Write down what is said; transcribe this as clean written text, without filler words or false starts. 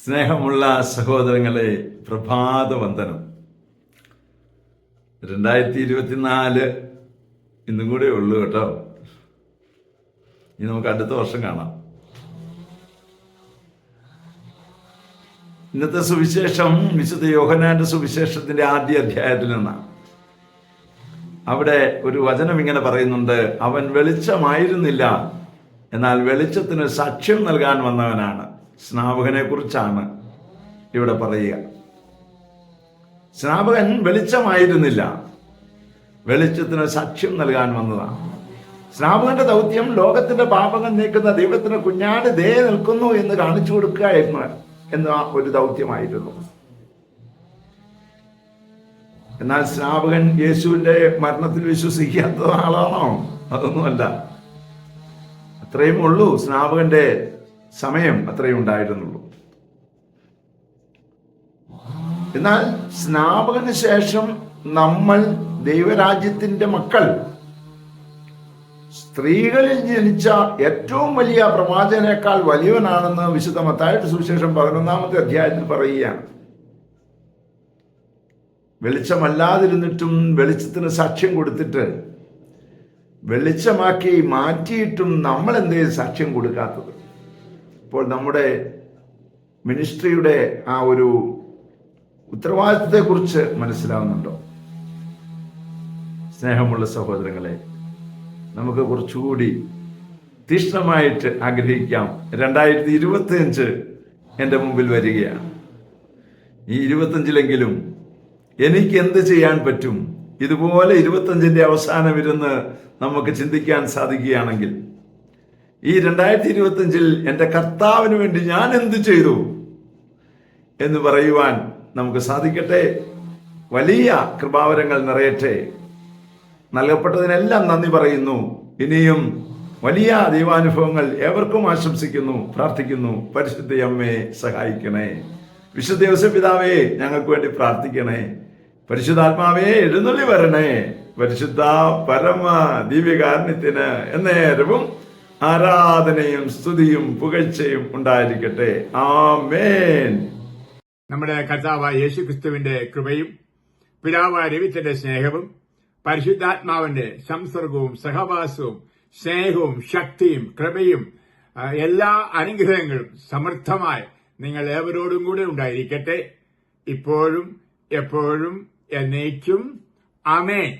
സ്നേഹമുള്ള സഹോദരങ്ങളെ, പ്രഭാതവന്ദനം. 2024 ഇന്നും കൂടെ ഉള്ളൂ കേട്ടോ. ഇനി നമുക്ക് അടുത്ത വർഷം കാണാം. ഇന്നത്തെ സുവിശേഷം വിശുദ്ധ യോഹന്നാന്റെ സുവിശേഷത്തിന്റെ ആദ്യ അധ്യായത്തിൽ നിന്നാണ്. അവിടെ ഒരു വചനം ഇങ്ങനെ പറയുന്നുണ്ട്: അവൻ വെളിച്ചമായിരുന്നില്ല, എന്നാൽ വെളിച്ചത്തിന് സാക്ഷ്യം നൽകാൻ വന്നവനാണ്. സ്നാപകനെ കുറിച്ചാണ് ഇവിടെ പറയുക. സ്നാപകൻ വെളിച്ചമായിരുന്നില്ല, വെളിച്ചത്തിന് സാക്ഷ്യം നൽകാൻ വന്നതാണ്. സ്നാപകന്റെ ദൗത്യം ലോകത്തിന്റെ പാപങ്ങൾ നീക്കുന്ന ദൈവത്തിന് കുഞ്ഞാട് ദേ നിൽക്കുന്നു എന്ന് കാണിച്ചു കൊടുക്കുകയായിരുന്നു എന്ന ഒരു ദൗത്യമായിരുന്നു. എന്നാൽ സ്നാപകൻ യേശുവിന്റെ മരണത്തിൽ വിശ്വസിക്കാത്ത ആളാണോ? അതൊന്നുമല്ല. അത്രയും ഉള്ളൂ, സ്നാപകന്റെ സമയം അത്രയും ഉണ്ടായിരുന്നുള്ളൂ. എന്നാൽ സ്നാപകന് ശേഷം നമ്മൾ ദൈവരാജ്യത്തിന്റെ മക്കൾ, സ്ത്രീകളിൽ ജനിച്ച ഏറ്റവും വലിയ പ്രവാചകനേക്കാൾ വലിയവനാണെന്ന് വിശുദ്ധ മത്തായിയുടെ സുവിശേഷം 11-ാമത്തെ അധ്യായത്തിൽ പറയുകയാണ്. വെളിച്ചമല്ലാതിരുന്നിട്ടും വെളിച്ചത്തിന് സാക്ഷ്യം കൊടുത്തിട്ട് വെളിച്ചമാക്കി മാറ്റിയിട്ടും നമ്മൾ എന്തേ സാക്ഷ്യം കൊടുക്കാത്തത്? ഇപ്പോൾ നമ്മുടെ മിനിസ്ട്രിയുടെ ആ ഒരു ഉത്തരവാദിത്വത്തെക്കുറിച്ച് മനസ്സിലാവുന്നുണ്ടോ? സ്നേഹമുള്ള സഹോദരങ്ങളെ, നമുക്ക് കുറച്ചുകൂടി തീക്ഷ്ണമായിട്ട് ആഗ്രഹിക്കാം. 2025 എൻ്റെ മുമ്പിൽ വരികയാണ്. ഈ 25-ലെങ്കിലും എനിക്ക് എന്ത് ചെയ്യാൻ പറ്റും? ഇതുപോലെ 25-ന്റെ അവസാനം ഇരുന്ന് നമുക്ക് ചിന്തിക്കാൻ സാധിക്കുകയാണെങ്കിൽ, ഈ 2025-ൽ എൻ്റെ കർത്താവിന് വേണ്ടി ഞാൻ എന്ത് ചെയ്തു എന്ന് പറയുവാൻ നമുക്ക് സാധിക്കട്ടെ. വലിയ കൃപാവരങ്ങൾ നിറയട്ടെ. നൽകപ്പെട്ടതിനെല്ലാം നന്ദി പറയുന്നു. ഇനിയും വലിയ ദൈവാനുഭവങ്ങൾ ഏവർക്കും ആശംസിക്കുന്നു, പ്രാർത്ഥിക്കുന്നു. പരിശുദ്ധ അമ്മയെ സഹായിക്കണേ. വിശുദ്ധ യോസേപ്പിതാവേ, ഞങ്ങൾക്ക് വേണ്ടി പ്രാർത്ഥിക്കണേ. പരിശുദ്ധാത്മാവേ, എഴുന്നള്ളി വരണേ. പരിശുദ്ധ പരമ ദിവ്യകാരുണ്യത്തിന് എന്നേരവും ആരാധനയും സ്തുതിയും പുകഴ്ചയും ഉണ്ടായിരിക്കട്ടെ. ആമേൻ. നമ്മുടെ കർത്താവായ യേശുക്രിസ്തുവിന്റെ കൃപയും പിതാവായ ദൈവത്തിന്റെ സ്നേഹവും പരിശുദ്ധാത്മാവിന്റെ സംസർഗവും സഹവാസവും സ്നേഹവും ശക്തിയും കൃപയും എല്ലാ അനുഗ്രഹങ്ങളും സമൃദ്ധമായി നിങ്ങൾ ഏവരോടും കൂടെ ഉണ്ടായിരിക്കട്ടെ, ഇപ്പോഴും എപ്പോഴും എന്നേക്കും. ആമേൻ.